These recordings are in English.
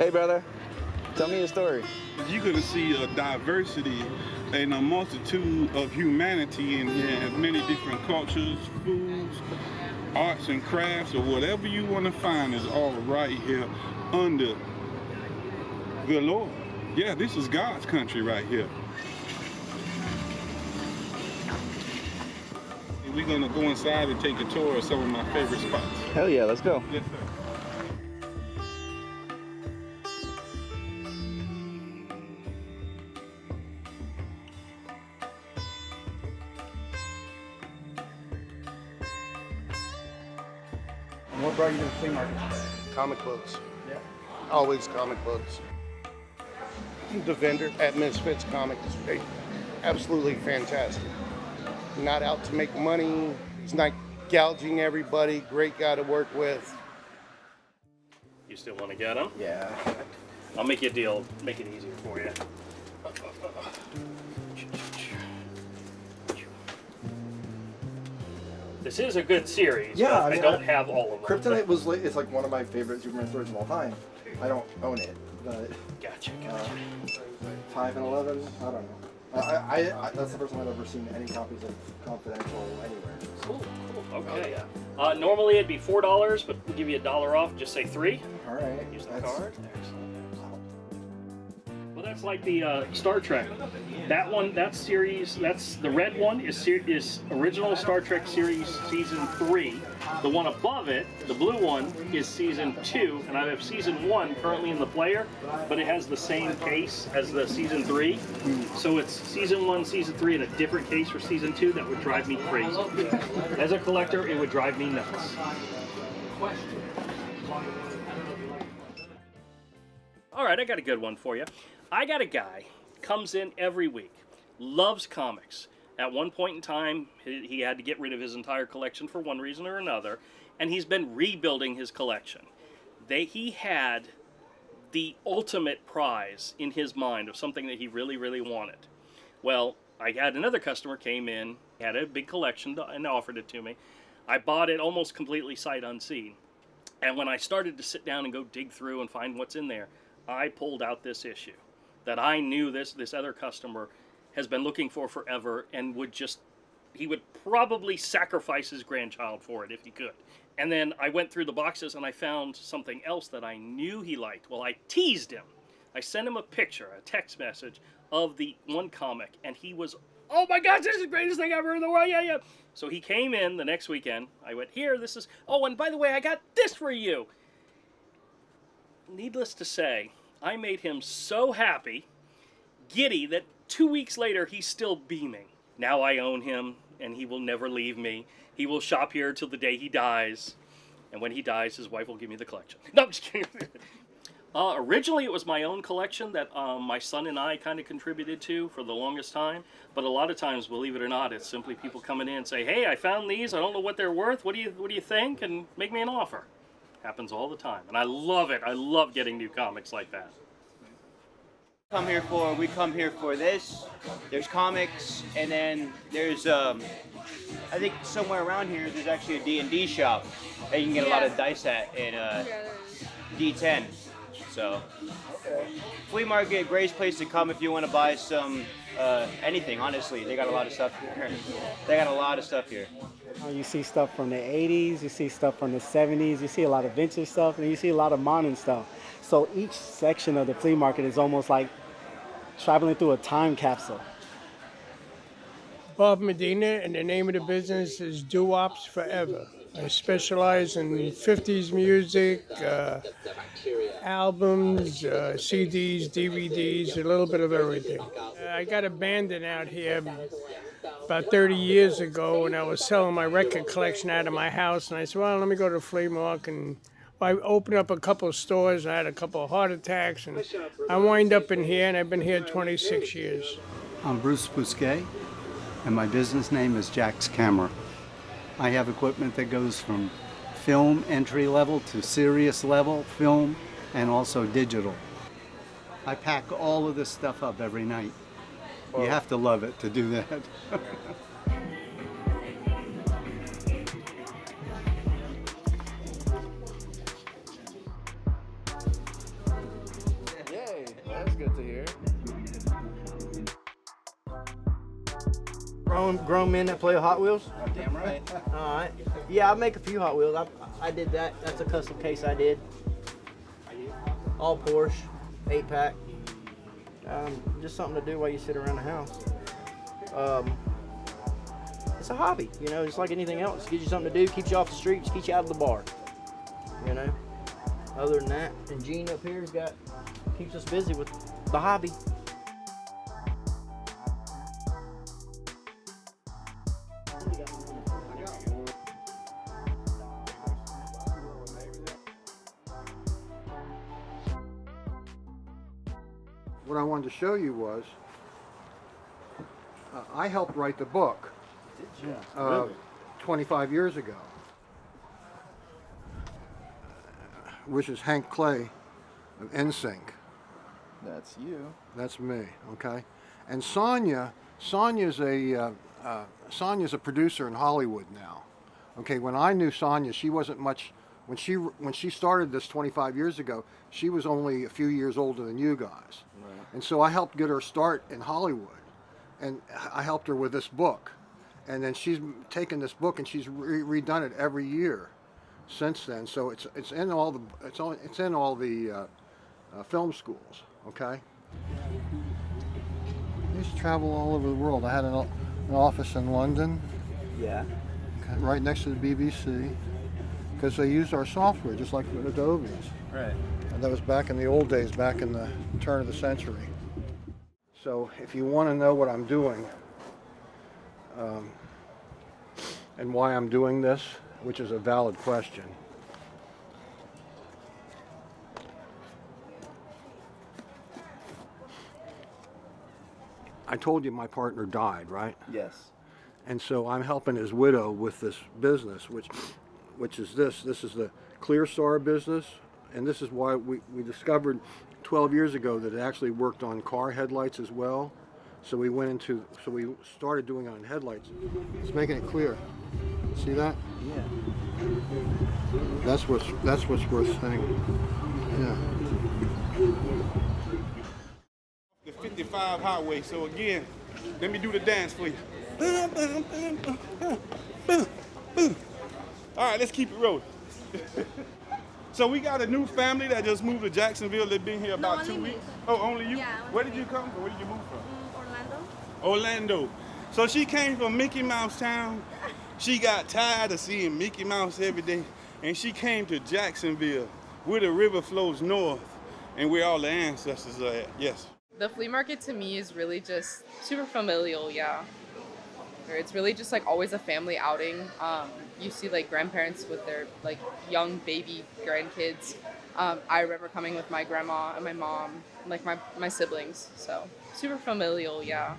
Hey, brother. Tell me a story. You're going to see a diversity and a multitude of humanity in here, and many different cultures, foods, arts and crafts, or whatever you want to find is all right here under the Lord. Yeah, this is God's country right here. We're going to go inside and take a tour of some of my favorite spots. Hell yeah, let's go. Yes, sir. What brought you to the flea market today? Comic books. Yeah. Always comic books. The vendor at Misfits Comics, absolutely fantastic. Not out to make money. He's not gouging everybody. Great guy to work with. You still want to get them? Yeah. I'll make you a deal, make it easier for you. This is a good series, Yeah, but I mean, I don't have all of them. Kryptonite was like, it's like one of my favorite Superman stories of all time. I don't own it, but Gotcha. 5 and 11, I don't know. I that's the first time I've ever seen any copies of Confidential anywhere. Cool. Okay. Normally it'd be $4, but we'll give you $1 off. Just say 3. All right. Use the card. Excellent. Well, that's like the Star Trek. That one, that series, that's the red one is original Star Trek series season 3. The one above it, the blue one, is season 2, and I have season 1 currently in the player, but it has the same case as the season 3. So it's season 1, season 3, and a different case for season 2 that would drive me crazy. As a collector, it would drive me nuts. All right, I got a good one for you. I got a guy, comes in every week, loves comics. At one point in time, he had to get rid of his entire collection for one reason or another, and he's been rebuilding his collection. He had the ultimate prize in his mind of something that he really, really wanted. Well, I had another customer came in, had a big collection, and offered it to me. I bought it almost completely sight unseen. And when I started to sit down and go dig through and find what's in there, I pulled out this issue that I knew this other customer has been looking for forever, and he would probably sacrifice his grandchild for it if he could. And then I went through the boxes and I found something else that I knew he liked. Well, I teased him. I sent him a picture, a text message of the one comic, and he was, oh my gosh, this is the greatest thing ever in the world, yeah. So he came in the next weekend. I went, here, this is, oh, and by the way, I got this for you. Needless to say, I made him so happy, giddy, that 2 weeks later, he's still beaming. Now I own him, and he will never leave me. He will shop here till the day he dies. And when he dies, his wife will give me the collection. No, I'm just kidding. Originally, it was my own collection that my son and I kind of contributed to for the longest time. But a lot of times, believe it or not, it's simply people coming in and say, hey, I found these. I don't know what they're worth. What do you think? And make me an offer. Happens all the time. And I love it. I love getting new comics like that. We come here for this. There's comics, and then there's I think somewhere around here there's actually a D&D shop that you can get a lot of dice at in D10. So flea market, great place to come if you want to buy some anything. Honestly, they got a lot of stuff here. You see stuff from the 80s, you see stuff from the 70s, you see a lot of vintage stuff, and you see a lot of modern stuff. So each section of the flea market is almost like traveling through a time capsule. Bob Medina, and the name of the business is Doo-Wops Forever. I specialize in 50s music, albums, CDs, DVDs, a little bit of everything. I got abandoned out here about 30 years ago when I was selling my record collection out of my house, and I said, well, let me go to the flea market. And I opened up a couple of stores, and I had a couple of heart attacks, and I wind up in here, and I've been here 26 years. I'm Bruce Bousquet, and my business name is Jack's Camera. I have equipment that goes from film entry level to serious level film and also digital. I pack all of this stuff up every night. You have to love it to do that. grown men that play with Hot Wheels? Damn right. All right. Yeah, I make a few Hot Wheels. I did that. That's a custom case I did. All Porsche, 8-pack. Just something to do while you sit around the house. It's a hobby, you know, just like anything else. Gives you something to do, keeps you off the streets, keeps you out of the bar. You know. Other than that, and Gene up here keeps us busy with the hobby. What I wanted to show you was, I helped write the book 25 years ago, which is Hank Clay of NSYNC. That's you. That's me, okay? And Sonya's a producer in Hollywood now. Okay, when I knew Sonya, she wasn't much, when she started this 25 years ago, she was only a few years older than you guys. Right. And so I helped get her start in Hollywood. And I helped her with this book. And then she's taken this book and she's redone it every year since then. So it's in all the film schools, okay? I used to travel all over the world. I had an office in London. Yeah. Right next to the BBC, because they used our software just like with Adobe's. Right. And that was back in the old days, back in the turn of the century. So if you want to know what I'm doing and why I'm doing this, which is a valid question, I told you my partner died, right? Yes. And so I'm helping his widow with this business, which is this. This is the Clear Star business, and this is why we discovered 12 years ago that it actually worked on car headlights as well. So we started doing it on headlights. It's making it clear. See that? Yeah. That's what's worth saying. Yeah. The 55 highway. So again, let me do the dance for you. Boom, boom, boom, boom, boom, boom, boom. All right, let's keep it rolling. So we got a new family that just moved to Jacksonville. They've been here about 2 weeks. Oh, only you? Yeah. Where did you come from? Where did you move from? Orlando. Orlando. So she came from Mickey Mouse Town. She got tired of seeing Mickey Mouse every day, and she came to Jacksonville, where the river flows north, and where all the ancestors are at. Yes. The flea market to me is really just super familial, yeah. It's really just like always a family outing. You see like grandparents with their like young baby grandkids. I remember coming with my grandma and my mom, and, like my siblings. So super familial, yeah.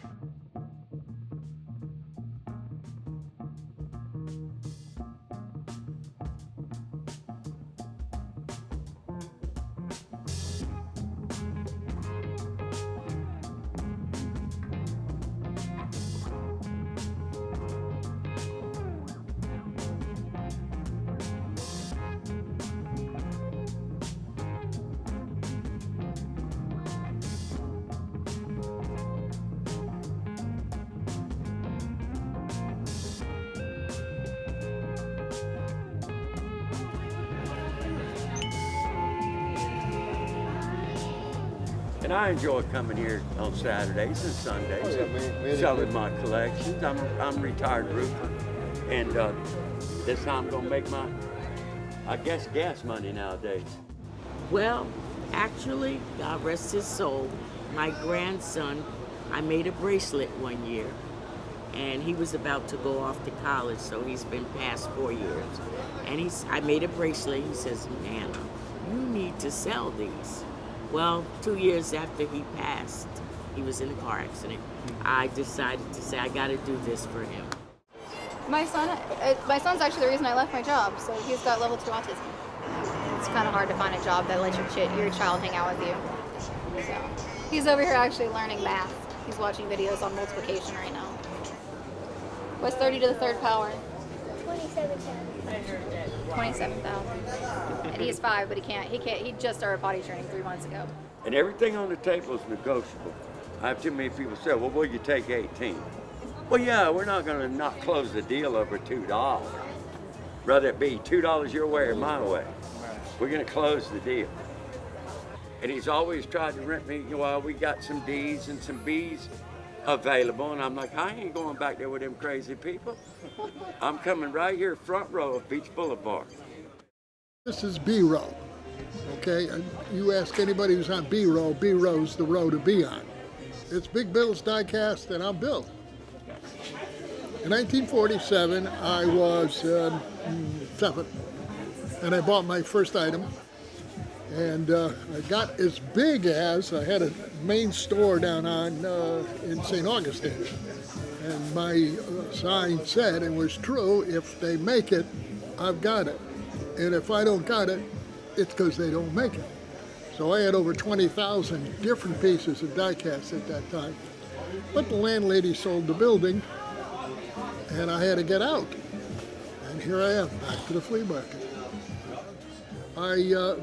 And I enjoy coming here on Saturdays and Sundays selling my collections. I'm a retired roofer, and that's how I'm gonna make my, I guess, gas money nowadays. Well, actually, God rest his soul, my grandson, I made a bracelet one year, and he was about to go off to college, so he's been past 4 years. And I made a bracelet. He says, Nana, you need to sell these. Well, 2 years after he passed, he was in a car accident. I decided to say, I got to do this for him. My son's actually the reason I left my job. So he's got level 2 autism. It's kind of hard to find a job that lets your child hang out with you. So he's over here actually learning math. He's watching videos on multiplication right now. What's 30 to the third power? 27,000. 27,000. And he's 5, but he just started potty training 3 months ago. And everything on the table is negotiable. I have too many people say, well, will you take 18? Well, yeah, we're not going to not close the deal over $2. Rather it be $2 your way or my way. We're going to close the deal. And he's always tried to rent me, well, we got some D's and some B's available. And I'm like, I ain't going back there with them crazy people. I'm coming right here front row of Beach Boulevard. This is B row, okay? And you ask anybody who's on B row's the row to be on. It's Big Bill's Diecast, and I'm Bill. In 1947, I was 7, and I bought my first item. And I got as big as, I had a main store down on in St. Augustine. And my sign said, and was true, if they make it, I've got it. And if I don't got it, it's because they don't make it. So I had over 20,000 different pieces of diecast at that time. But the landlady sold the building, and I had to get out. And here I am, back to the flea market. I,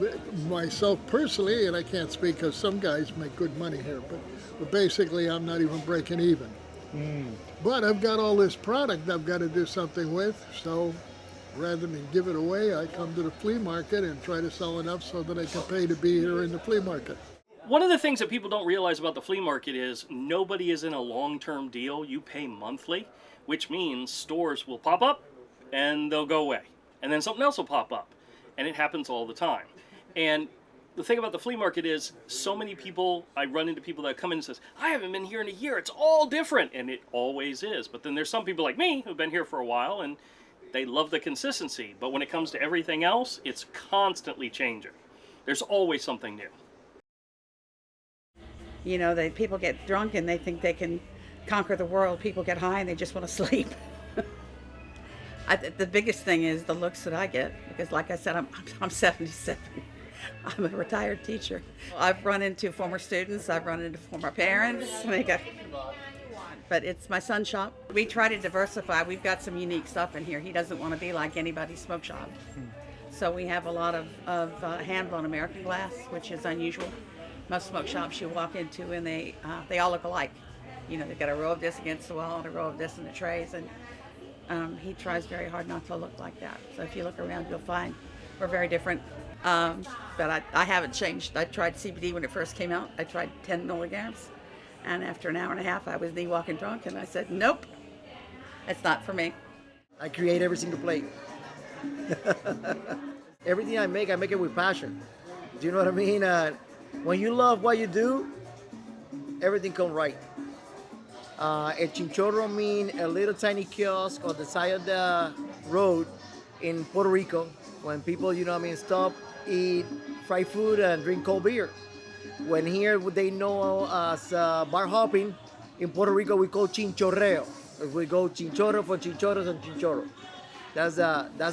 myself personally, and I can't speak because some guys make good money here, but basically I'm not even breaking even. But I've got all this product I've got to do something with, so rather than give it away, I come to the flea market and try to sell enough so that I can pay to be here in the flea market. One of the things that people don't realize about the flea market is nobody is in a long-term deal. You pay monthly, which means stores will pop up and they'll go away. And then something else will pop up. And it happens all the time. And the thing about the flea market is so many people, I run into people that come in and says, I haven't been here in a year, it's all different. And it always is. But then there's some people like me who've been here for a while and they love the consistency. But when it comes to everything else, it's constantly changing. There's always something new. You know, people get drunk and they think they can conquer the world. People get high and they just want to sleep. The biggest thing is the looks that I get, because like I said, I'm 77. I'm a retired teacher. I've run into former students, I've run into former parents. But it's my son's shop. We try to diversify. We've got some unique stuff in here. He doesn't want to be like anybody's smoke shop. So we have a lot of hand-blown American glass, which is unusual. Most smoke shops you walk into and they all look alike. You know, they've got a row of this against the wall and a row of this in the trays. And he tries very hard not to look like that. So if you look around, you'll find we're very different. But I haven't changed. I tried CBD when it first came out. I tried 10 milligrams. And after an hour and a half, I was knee walking drunk. And I said, nope, it's not for me. I create every single plate. Everything I make it with passion. Do you know what I mean? When you love what you do, everything comes right. A chinchorro mean a little tiny kiosk on the side of the road in Puerto Rico when people, you know what I mean, stop, eat fried food and drink cold beer. When here they know as bar hopping, in Puerto Rico we call chinchorreo. We go chinchorro for chinchorros and chinchorro. That's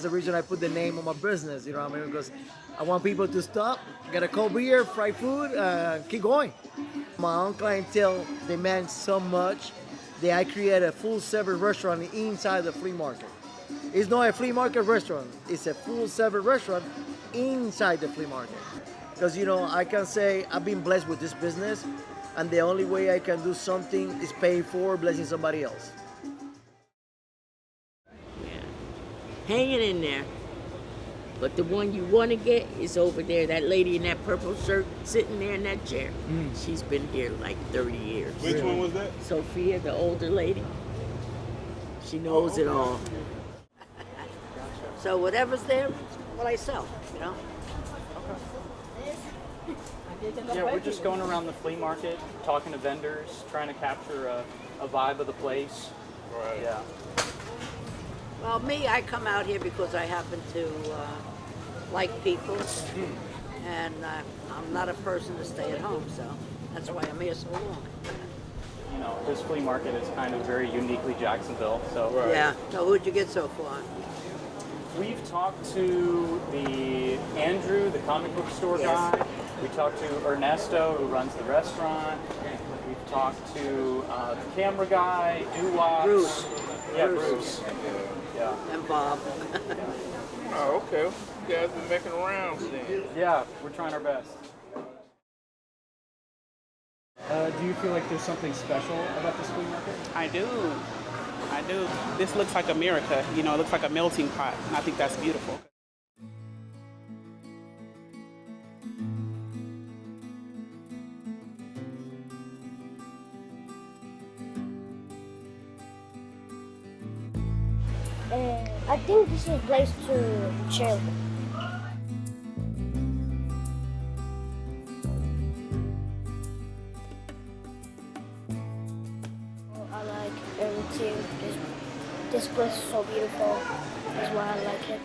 the reason I put the name of my business, you know what I mean, because I want people to stop, get a cold beer, fried food, keep going. My own clientele demands so much that I create a full-service restaurant inside the flea market. It's not a flea market restaurant, it's a full-service restaurant inside the flea market. Because, you know, I can say I've been blessed with this business, and the only way I can do something is pay for blessing somebody else. Yeah. Hanging in there. But the one you want to get is over there. That lady in that purple shirt sitting there in that chair. She's been here like 30 years. Which one was that? Sophia, the older lady. She knows it all. So whatever's there, what I sell, you know. Yeah, we're just going around the flea market, talking to vendors, trying to capture a vibe of the place. Right. Yeah. Well, me, I come out here because I happen to like people, and I'm not a person to stay at home, so that's why I'm here so long. You know, this flea market is kind of very uniquely Jacksonville. So. Right. Yeah. So who'd you get so far? We've talked to Andrew, the comic book store guy. We talked to Ernesto, who runs the restaurant. We've talked to the camera guy, Bruce. Yeah, Bruce. Yeah. And Bob. Oh, okay. You guys been making rounds then. Yeah, we're trying our best. Do you feel like there's something special about this flea market? I do. I do. This looks like America, you know, it looks like a melting pot, and I think that's beautiful. I think this is a place to chill. I like everything. This place is so beautiful. That's why I like it.